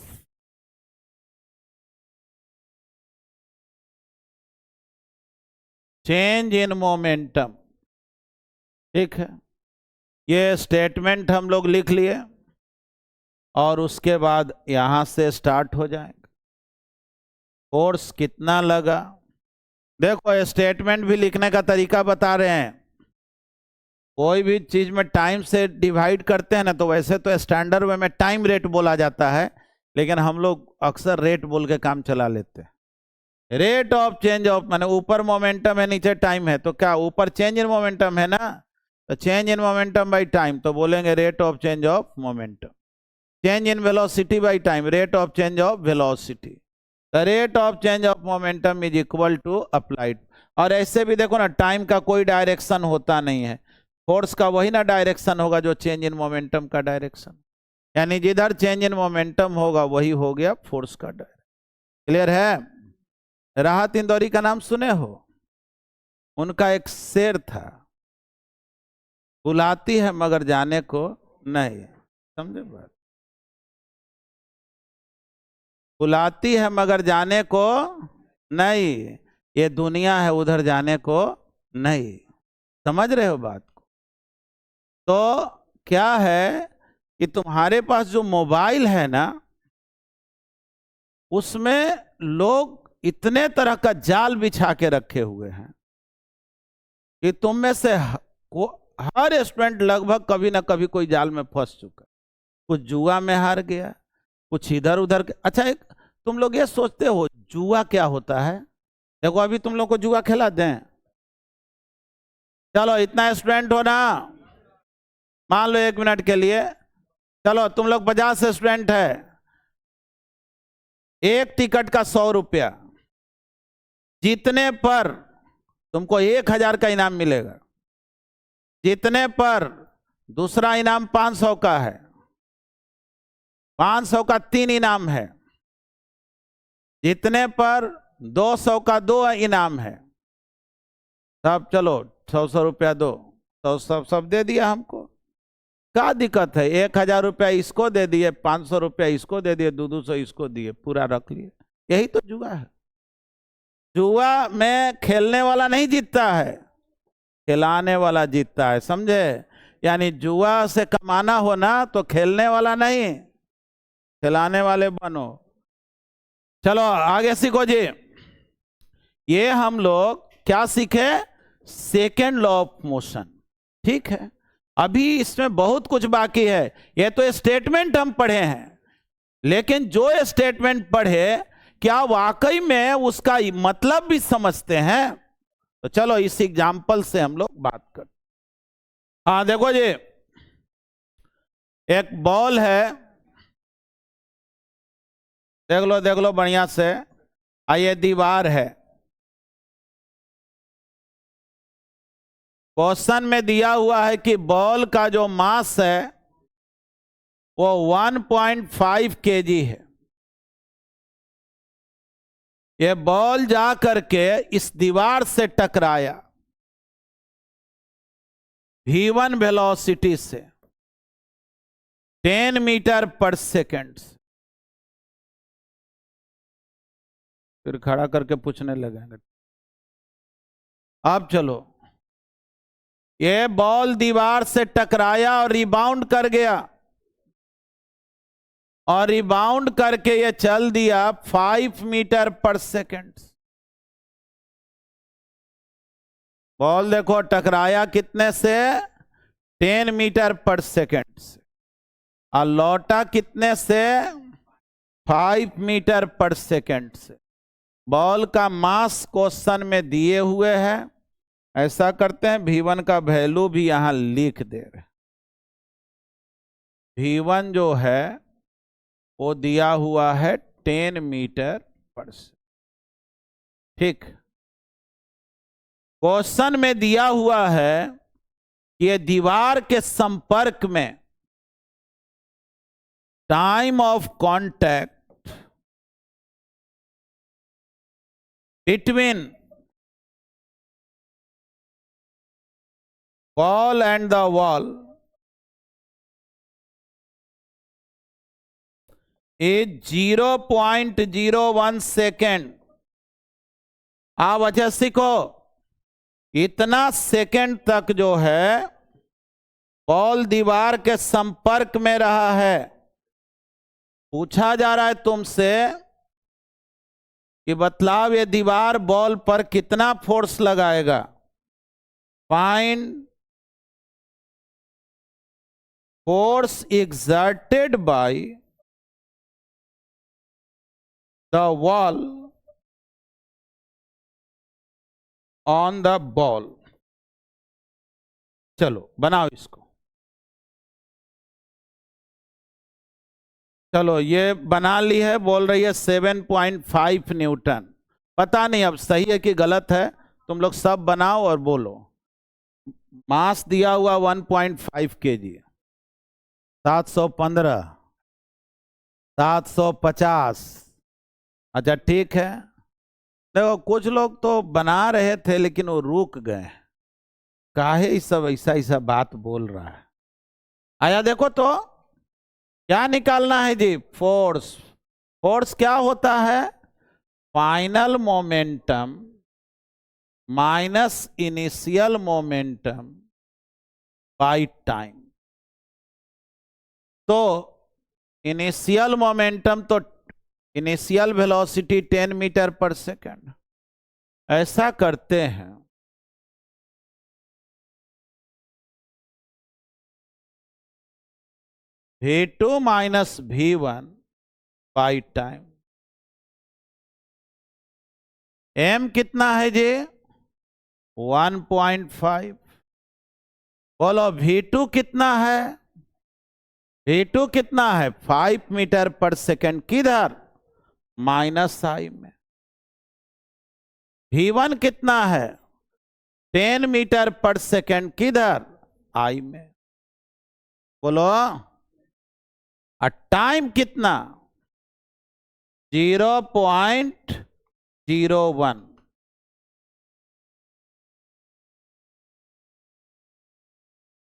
change in momentum। ठीक है, ये statement हम लोग लिख लिए और उसके बाद यहां से स्टार्ट हो जाएंगे। फोर्स कितना लगा, देखो स्टेटमेंट भी लिखने का तरीका बता रहे हैं। कोई भी चीज में टाइम से डिवाइड करते हैं ना, तो वैसे तो स्टैंडर्ड वे में टाइम रेट बोला जाता है, लेकिन हम लोग अक्सर रेट बोल के काम चला लेते हैं। रेट ऑफ चेंज ऑफ, माने ऊपर मोमेंटम है नीचे टाइम है, तो क्या ऊपर चेंज इन मोमेंटम है ना, तो change in momentum by time, तो बोलेंगे rate of change of momentum. Change in velocity by time, rate of change of velocity. The rate of change of momentum is equal to applied. और ऐसे भी देखो ना, टाइम का कोई direction होता नहीं है, फोर्स का वही ना डायरेक्शन होगा जो चेंज इन मोमेंटम का डायरेक्शन, यानी जिधर चेंज इन मोमेंटम होगा वही हो गया फोर्स का डायरेक्शन। क्लियर है। राहत इंदौरी का नाम सुने हो, उनका एक शेर था, बुलाती है मगर जाने को नहीं। समझे बात, बुलाती है मगर जाने को नहीं, ये दुनिया है उधर जाने को नहीं। समझ रहे हो बात को। तो क्या है कि तुम्हारे पास जो मोबाइल है ना, उसमें लोग इतने तरह का जाल बिछा के रखे हुए हैं कि तुम में से हर स्टूडेंट लगभग कभी ना कभी कोई जाल में फंस चुका। कुछ जुआ में हार गया, कुछ इधर उधर। अच्छा, एक तुम लोग ये सोचते हो जुआ क्या होता है? देखो अभी तुम लोग को जुआ खिला दें, चलो इतना स्टूडेंट हो ना, मान लो 1 मिनट के लिए, चलो तुम लोग 50 स्टूडेंट है, एक टिकट का 100 रुपया, जीतने पर तुमको 1000 का इनाम मिलेगा, जीतने पर दूसरा इनाम 500 का है, 500 का 3 इनाम है, जीतने पर 200 का 2 इनाम है। सब चलो 100 रुपया दो, तो सब दे दिया हमको, क्या दिक्कत है? 1000 रुपया इसको दे दिए, 500 रुपया इसको दे दिए, 200 इसको दिए, पूरा रख लिए। यही तो जुआ है। जुआ में खेलने वाला नहीं जीतता है, खिलाने वाला जीतता है। समझे? यानी जुआ से कमाना हो ना, तो खेलने वाला नहीं, खिलाने वाले बनो। चलो आगे सीखो जी। ये हम लोग क्या सीखे? Second law of motion. ठीक है, अभी इसमें बहुत कुछ बाकी है। ये तो स्टेटमेंट हम पढ़े हैं, लेकिन जो स्टेटमेंट पढ़े क्या वाकई में उसका मतलब भी समझते हैं? तो चलो इस एग्जाम्पल से हम लोग बात करते। हाँ देखो जी, एक बॉल है, देख लो बढ़िया से। ये दीवार है, क्वेश्चन में दिया हुआ है कि बॉल का जो मास है वो 1.5 kg है। ये बॉल जा करके इस दीवार से टकराया v1 वेलोसिटी से 10 मीटर पर सेकेंड। फिर खड़ा करके पूछने लगेंगे। अब चलो, ये बॉल दीवार से टकराया और रिबाउंड कर गया, और रिबाउंड करके ये चल दिया 5 मीटर पर सेकेंड। बॉल देखो टकराया कितने से? 10 मीटर पर सेकेंड से, और लौटा कितने से? 5 मीटर पर सेकेंड से। बॉल का मास क्वेश्चन में दिए हुए हैं। ऐसा करते हैं, v1 का वैल्यू भी यहां लिख दे रहे। v1 जो है वो दिया हुआ है 10 मीटर पर सेकेंड। ठीक, क्वेश्चन में दिया हुआ है ये दीवार के संपर्क में time of contact between wall and the wall is 0.01 second. आप अच्छा सीखो, इतना सेकेंड तक जो है बॉल दीवार के संपर्क में रहा है। पूछा जा रहा है तुमसे कि बतलाओ ये दीवार बॉल पर कितना फोर्स लगाएगा। Find force exerted by the wall on the ball। चलो बनाओ इसको। चलो ये बना ली है, बोल रही है 7.5 न्यूटन। पता नहीं अब सही है कि गलत है, तुम लोग सब बनाओ और बोलो। मास दिया हुआ 1.5 kg, 715, 750। अच्छा ठीक है। देखो कुछ लोग तो बना रहे थे लेकिन वो रुक गए, काहे सब ऐसा ऐसा बात बोल रहा है। आया देखो तो क्या निकालना है जी? फोर्स। फोर्स क्या होता है? Final momentum minus initial momentum by time. तो इनिशियल मोमेंटम तो इनिशियल वेलोसिटी 10 मीटर पर सेकंड। ऐसा करते हैं, v2 minus v1 by time. m कितना है जी? 1.5। बोलो v2 कितना है? v2 कितना है? 5 मीटर पर सेकंड। किधर? माइनस आई में। v1 कितना है? 10 मीटर पर सेकंड। किधर? आई में। बोलो। और टाइम कितना? 0.01।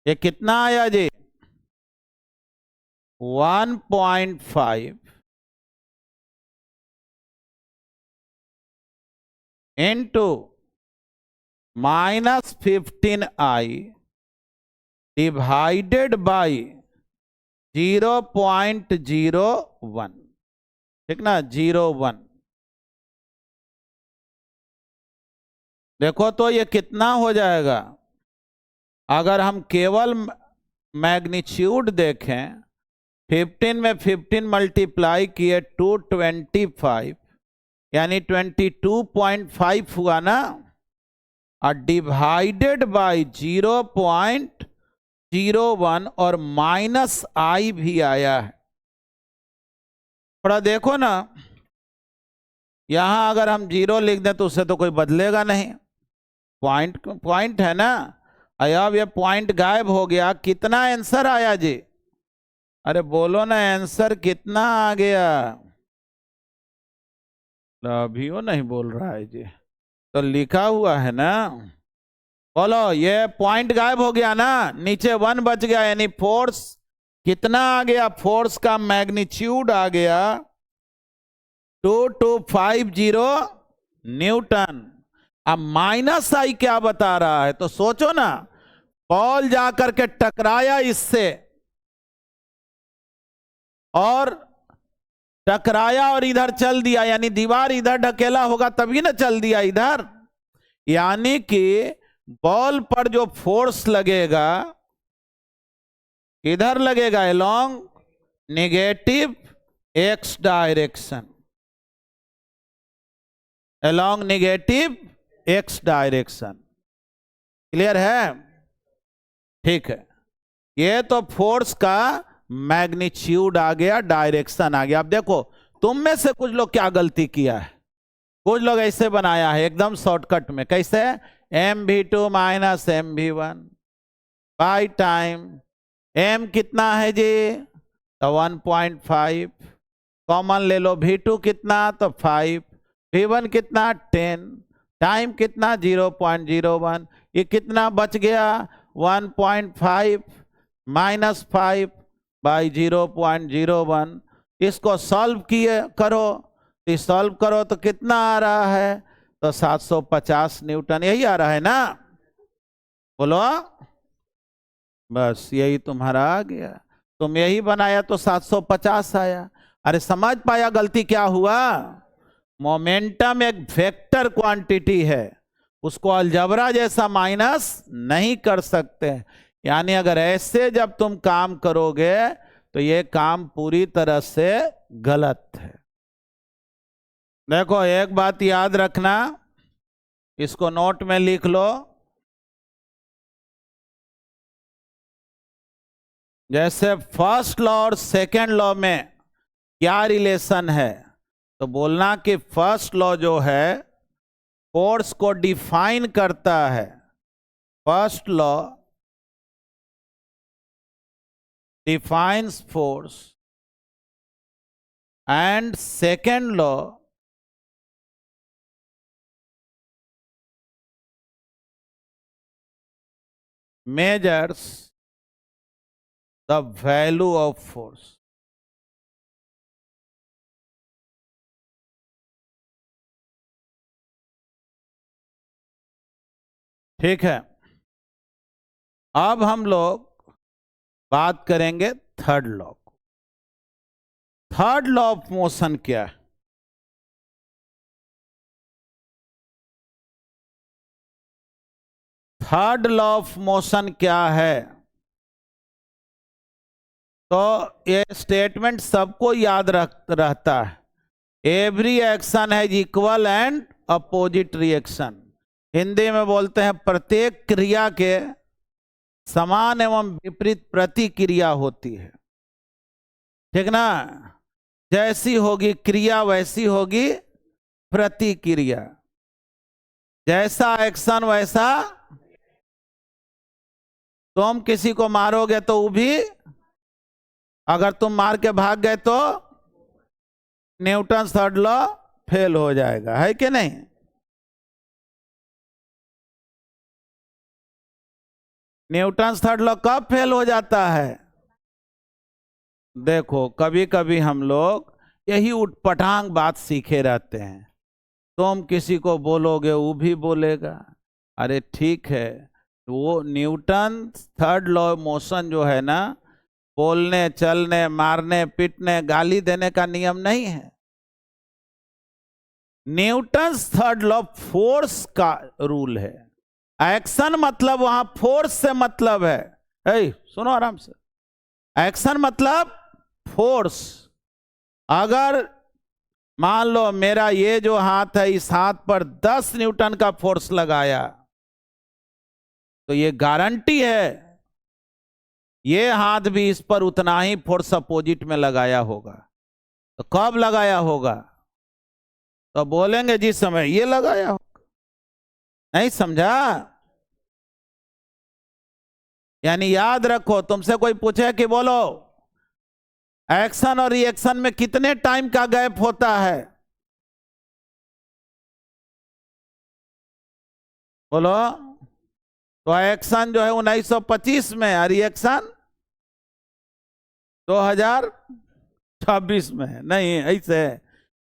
ये कितना आया जी? 1.5 इंटू -15i डिवाइडेड बाई 0.01। ठीक ना? 0.1। देखो तो ये कितना हो जाएगा? अगर हम केवल मैग्नीट्यूड देखें, 15 में 15 मल्टीप्लाई किए 225, यानी 22.5 हुआ ना, और डिवाइडेड बाय 0.01 और माइनस आई भी आया है। थोड़ा देखो ना, यहां अगर हम 0 लिख दें तो उससे तो कोई बदलेगा नहीं। पॉइंट है ना। अब ये पॉइंट गायब हो गया। कितना आंसर आया जी? अरे बोलो ना, आंसर कितना आ गया? अभी वो नहीं बोल रहा है जी, तो लिखा हुआ है ना। बोलो, ये पॉइंट गायब हो गया ना, नीचे 1 बच गया, यानी फोर्स कितना आ गया? फोर्स का मैग्नीट्यूड आ गया 2250 न्यूटन। अब माइनस आई क्या बता रहा है? तो सोचो ना, बॉल जाकर के टकराया इससे, और टकराया और इधर चल दिया, यानी दीवार इधर ढकेला होगा तभी ना चल दिया इधर। यानी कि बॉल पर जो फोर्स लगेगा, इधर लगेगा along negative x direction, along negative x direction. Clear है? ठीक है। ये तो फोर्स का मैग्नीट्यूड आ गया, डायरेक्शन आ गया। अब देखो, तुम में से कुछ लोग क्या गलती किया है। कुछ लोग ऐसे बनाया है एकदम शॉर्टकट में। कैसे? mv2 minus mv1। By time. m कितना है जी? तो 1.5। कॉमन ले लो, v2 कितना? तो 5। v1 कितना? 10। टाइम कितना? 0.01। ये कितना बच गया? 1.5 माइनस 5 बाई 0.01। इसको सॉल्व किए करो, तो सॉल्व करो तो कितना आ रहा है? तो 750 न्यूटन। यही आ रहा है ना? बोलो। बस यही तुम्हारा आ गया। तुम यही बनाया तो 750 आया। अरे समझ पाया गलती क्या हुआ? मोमेंटम एक वेक्टर क्वांटिटी है, उसको अलजबरा जैसा माइनस नहीं कर सकते। यानी अगर ऐसे जब तुम काम करोगे तो ये काम पूरी तरह से गलत है। देखो एक बात याद रखना, इसको नोट में लिख लो। जैसे फर्स्ट लॉ और सेकेंड लॉ में क्या रिलेशन है, तो बोलना कि फर्स्ट लॉ जो है फोर्स को डिफाइन करता है। First law defines force and second law measures the value of force। ठीक है, अब हम लोग बात करेंगे third law. Third law of motion क्या है? थर्ड लॉ ऑफ मोशन क्या है? तो ये स्टेटमेंट सबको याद रहता है। Every action has equal and opposite reaction. Hindi में बोलते हैं प्रत्येक क्रिया के समान एवं विपरीत प्रतिक्रिया होती है। ठीक ना? जैसी होगी क्रिया वैसी होगी प्रतिक्रिया। जैसा एक्शन वैसा। तुम किसी को मारोगे तो वो भी, अगर तुम मार के भाग गए तो न्यूटन थर्ड लॉ फेल हो जाएगा, है कि नहीं? न्यूटन थर्ड लॉ कब फेल हो जाता है? देखो कभी कभी हम लोग यही उटपटांग बात सीखे रहते हैं। तुम किसी को बोलोगे वो भी बोलेगा। अरे ठीक है, वो न्यूटन थर्ड लॉ मोशन जो है ना, बोलने चलने मारने पीटने गाली देने का नियम नहीं है। न्यूटन थर्ड लॉ फोर्स का रूल है। एक्शन मतलब वहां फोर्स से मतलब है। सुनो आराम से। एक्शन मतलब फोर्स। अगर मान लो मेरा ये जो हाथ है, इस हाथ पर 10 न्यूटन का फोर्स लगाया, तो ये गारंटी है ये हाथ भी इस पर उतना ही फोर्स अपोजिट में लगाया होगा। तो कब लगाया होगा? तो बोलेंगे जिस समय ये लगाया होगा। नहीं समझा? यानी याद रखो, तुमसे कोई पूछे कि बोलो एक्शन और रिएक्शन में कितने टाइम का गैप होता है, बोलो। तो एक्शन जो है 1925 में और रिएक्शन 2026 में है। नहीं ऐसे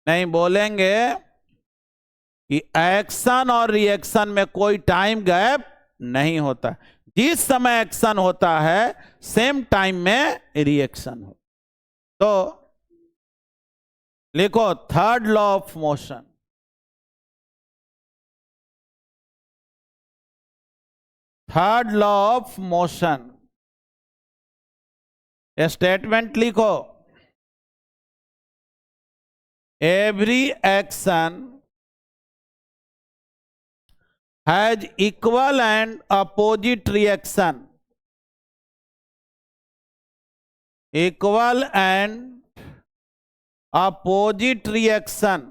नहीं बोलेंगे कि एक्शन और रिएक्शन में कोई टाइम गैप नहीं होता। जिस समय एक्शन होता है सेम टाइम में रिएक्शन हो। तो लिखो third law of motion. Third law of motion statement लिखो। Every action has equal and opposite reaction. Equal and opposite reaction.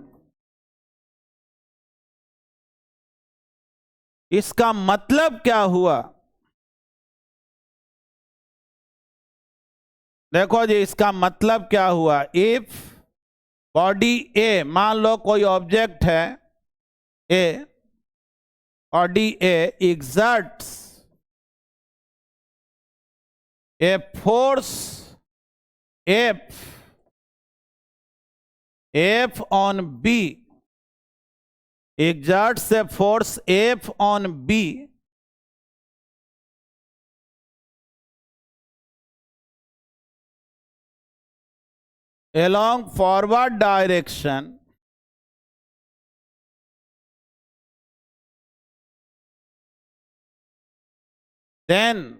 इसका मतलब क्या हुआ? देखो जी, इसका मतलब क्या हुआ? इफ बॉडी ए, मान लो कोई ऑब्जेक्ट है A, body A exerts a force F on B, exerts a force F on B along forward direction, then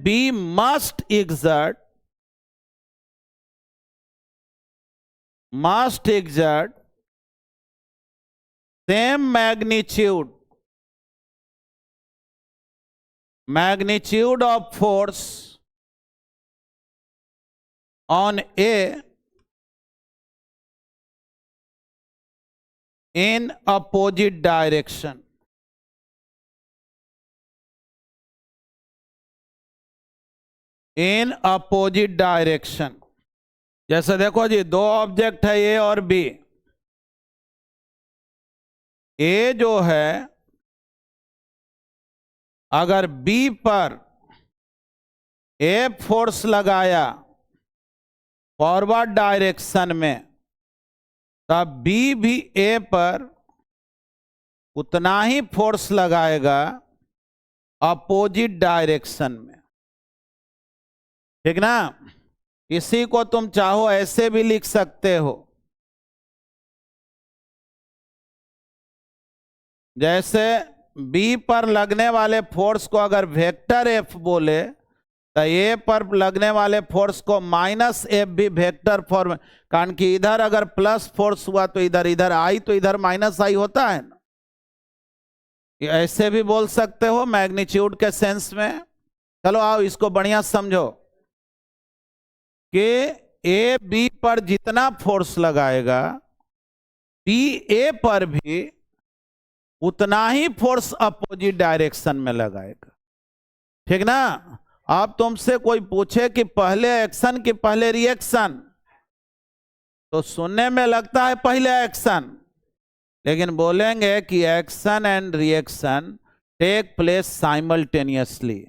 B must exert same magnitude of force on A in opposite direction. In opposite direction. जैसे देखो जी, दो object है ए और B. ए जो है अगर B पर a force लगाया फॉरवर्ड डायरेक्शन में, तब बी भी ए पर उतना ही फोर्स लगाएगा अपोजिट डायरेक्शन में। ठीक ना? इसी को तुम चाहो ऐसे भी लिख सकते हो, जैसे बी पर लगने वाले फोर्स को अगर वेक्टर एफ बोले तो ए पर लगने वाले फोर्स को माइनस एफ भी वेक्टर फॉर्म, कारण कि इधर अगर प्लस फोर्स हुआ तो इधर आई, तो इधर माइनस आई होता है ना। ऐसे भी बोल सकते हो मैग्नीट्यूड के सेंस में। चलो आओ इसको बढ़िया समझो कि ए बी पर जितना फोर्स लगाएगा, बी ए पर भी उतना ही फोर्स अपोजिट डायरेक्शन में लगाएगा। ठीक ना? अब तुमसे कोई पूछे कि पहले एक्शन कि पहले रिएक्शन, तो सुनने में लगता है पहले एक्शन, लेकिन बोलेंगे कि action and reaction take place simultaneously.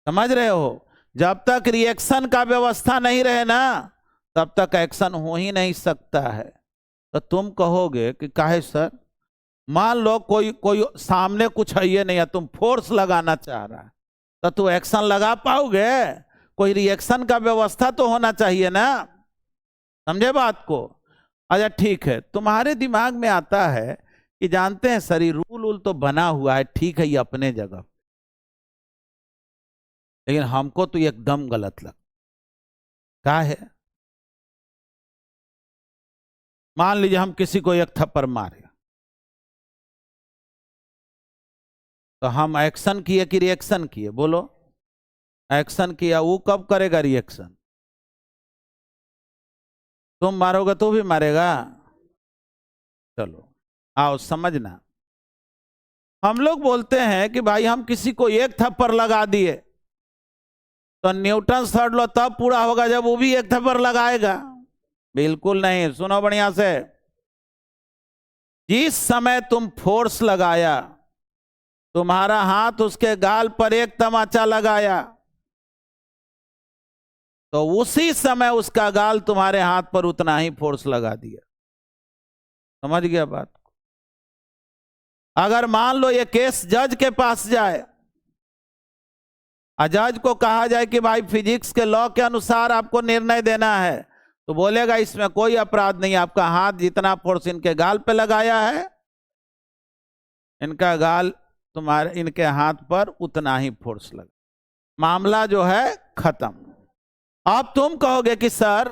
समझ रहे हो? जब तक रिएक्शन का व्यवस्था नहीं रहे ना, तब तक एक्शन हो ही नहीं सकता है। तो तुम कहोगे कि काहे सर, मान लो कोई सामने कुछ है ये नहीं है, तुम फोर्स लगाना चाह रहा है, तो तू एक्शन लगा पाओगे? कोई रिएक्शन का व्यवस्था तो होना चाहिए ना। समझे बात को? अच्छा ठीक है, तुम्हारे दिमाग में आता है कि जानते हैं सर, रूल तो बना हुआ है, ठीक है ये अपने जगह, लेकिन हमको तो एकदम गलत लगता। क्या है? मान लीजिए हम किसी को एक थप्पड़ मारे, तो हम एक्शन किए कि रिएक्शन किए? बोलो। एक्शन किया। वो कब करेगा रिएक्शन? तुम मारोगे तो भी मारेगा। चलो आओ समझना। हम लोग बोलते हैं कि भाई हम किसी को एक थप्पड़ लगा दिए, तो न्यूटन थर्ड लॉ तब पूरा होगा जब वो भी एक थप्पड़ लगाएगा। बिल्कुल नहीं। सुनो बढ़िया से, जिस समय तुम फोर्स लगाया, तुम्हारा हाथ उसके गाल पर एक तमाचा लगाया, तो उसी समय उसका गाल तुम्हारे हाथ पर उतना ही फोर्स लगा दिया। समझ गया बात? अगर मान लो ये केस जज के पास जाए, जज को कहा जाए कि भाई फिजिक्स के लॉ के अनुसार आपको निर्णय देना है, तो बोलेगा इसमें कोई अपराध नहीं, आपका हाथ जितना फोर्स इनके गाल पे लगाया है, इनका गाल तुम्हारे इनके हाथ पर उतना ही फोर्स लगा, मामला जो है खत्म। अब तुम कहोगे कि सर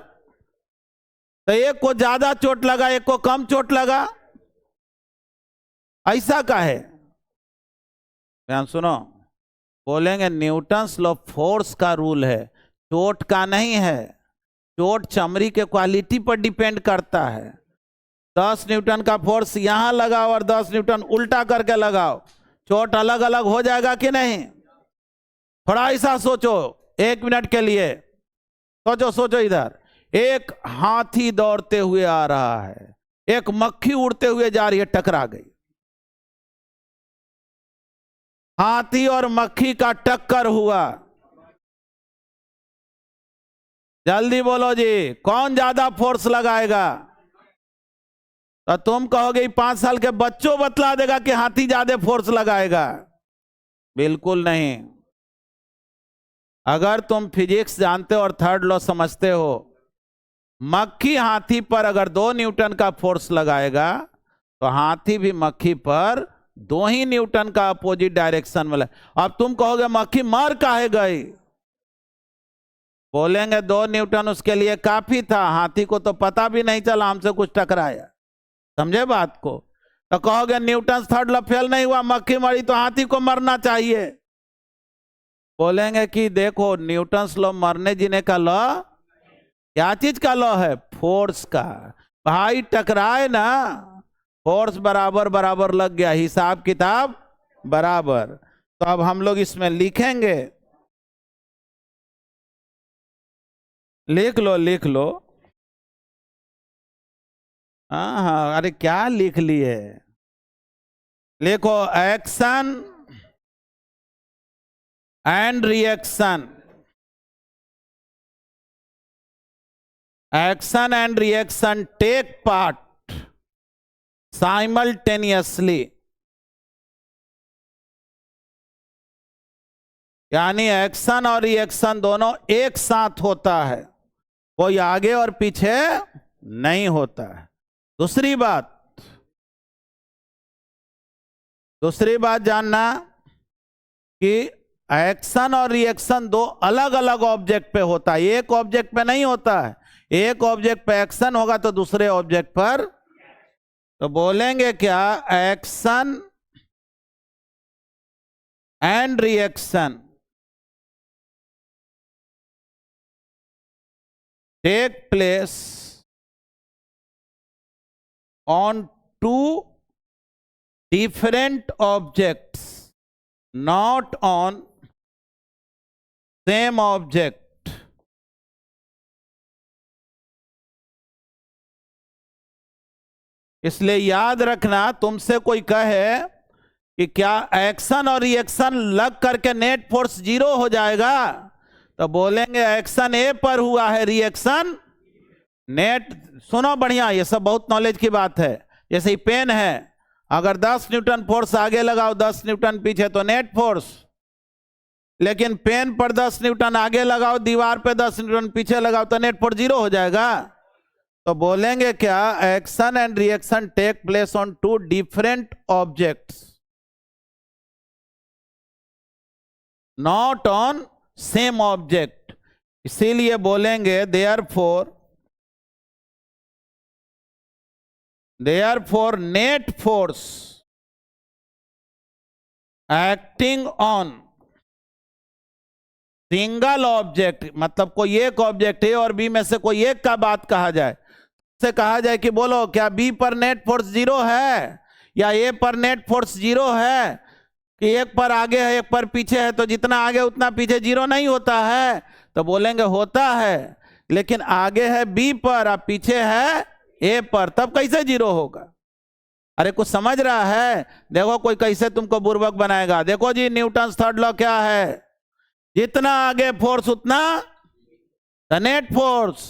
तो एक को ज्यादा चोट लगा, एक को कम चोट लगा, ऐसा का है? ध्यान सुनो, बोलेंगे न्यूटन्स लॉ फोर्स का रूल है, चोट का नहीं है। चोट चमड़ी के क्वालिटी पर डिपेंड करता है। 10 न्यूटन का फोर्स यहां लगाओ और 10 न्यूटन उल्टा करके लगाओ, चोट अलग अलग हो जाएगा कि नहीं? थोड़ा ऐसा सोचो 1 मिनट के लिए, सोचो सोचो। इधर एक हाथी दौड़ते हुए आ रहा है, एक मक्खी उड़ते हुए जा रही है, टकरा गई। हाथी और मक्खी का टक्कर हुआ। जल्दी बोलो जी, कौन ज्यादा फोर्स लगाएगा? तो तुम कहोगे 5 साल के बच्चों बतला देगा कि हाथी ज्यादा फोर्स लगाएगा? बिल्कुल नहीं। अगर तुम फिजिक्स जानते हो और थर्ड लॉ समझते हो, मक्खी हाथी पर अगर 2 न्यूटन का फोर्स लगाएगा तो हाथी भी मक्खी पर 2 ही न्यूटन का अपोजिट डायरेक्शन में। अब तुम कहोगे मक्खी मर काहे गई? बोलेंगे 2 न्यूटन उसके लिए काफी था, हाथी को तो पता भी नहीं चला हमसे कुछ टकराया। समझे बात को? तो कहोगे न्यूटन थर्ड लॉ फेल नहीं हुआ, मक्खी मरी तो हाथी को मरना चाहिए। बोलेंगे कि देखो न्यूटन लॉ मरने जीने का लॉ, क्या चीज का लॉ है? फोर्स का। भाई टकराए ना, फोर्स बराबर बराबर लग गया, हिसाब किताब बराबर। तो अब हम लोग इसमें लिखेंगे, लिख लो लिख लो। हाँ हाँ, अरे क्या लिख लिए? लिखो action and reaction. Action and reaction take part simultaneously, यानी एक्शन और रिएक्शन दोनों एक साथ होता है, कोई आगे और पीछे नहीं होता है। दूसरी बात जानना कि एक्शन और रिएक्शन 2 अलग अलग ऑब्जेक्ट पे होता है, एक ऑब्जेक्ट पे नहीं होता है। एक ऑब्जेक्ट पे एक्शन होगा तो दूसरे ऑब्जेक्ट पर, तो बोलेंगे क्या? Action and reaction take place on 2 different objects, not on same object. इसलिए याद रखना, तुमसे कोई कहे कि क्या एक्शन और रिएक्शन लग करके नेट फोर्स 0 हो जाएगा, तो बोलेंगे एक्शन ए पर हुआ है, रिएक्शन नेट। सुनो बढ़िया, ये सब बहुत नॉलेज की बात है। जैसे ही पेन है, अगर 10 न्यूटन फोर्स आगे लगाओ 10 न्यूटन पीछे तो नेट फोर्स, लेकिन पेन पर 10 न्यूटन आगे लगाओ, दीवार पे 10 न्यूटन पीछे लगाओ तो नेट फोर्स 0 हो जाएगा। तो बोलेंगे क्या? Action and reaction take place on 2 different objects, not on same object. इसीलिए बोलेंगे therefore net force acting on single object, मतलब कोई एक ऑब्जेक्ट ए और बी में से कोई एक का बात कहा जाए, से कहा जाए कि बोलो क्या बी पर नेट फोर्स 0 है या ए पर नेट फोर्स 0 है, कि एक पर आगे है एक पर पीछे है, तो जितना आगे उतना पीछे 0 नहीं होता है? तो बोलेंगे होता है, लेकिन आगे है बी पर और पीछे है ए पर, तब कैसे 0 होगा? अरे कुछ समझ रहा है? देखो कोई कैसे तुमको बुर्बक बनाएगा। देखो जी, न्यूटन थर्ड लॉ क्या है? जितना आगे फोर्स उतना नेट फोर्स।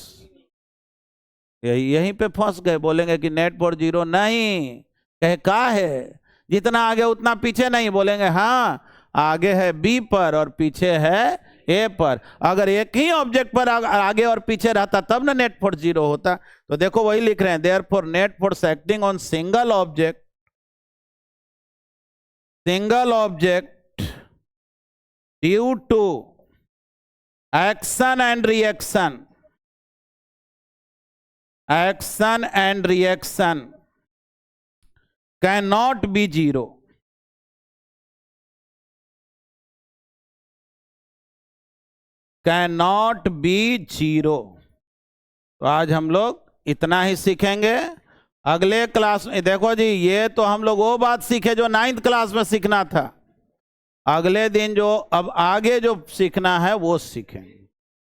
यहीं पे फंस गए, बोलेंगे कि नेट फोर्स 0 नहीं, कहे का है? जितना आगे उतना पीछे नहीं, बोलेंगे हाँ, आगे है बी पर और पीछे है ए पर। अगर एक ही ऑब्जेक्ट पर आगे और पीछे रहता तब ना नेट फोर्स 0 होता। तो देखो वही लिख रहे हैं, therefore net force acting on single object due to action and reaction cannot be 0। Cannot be 0। तो आज हम लोग इतना ही सीखेंगे। अगले क्लास में देखो जी, ये तो हम लोग वो बात सीखे जो 9th क्लास में सीखना था। अगले दिन जो अब आगे जो सीखना है वो सीखेंगे।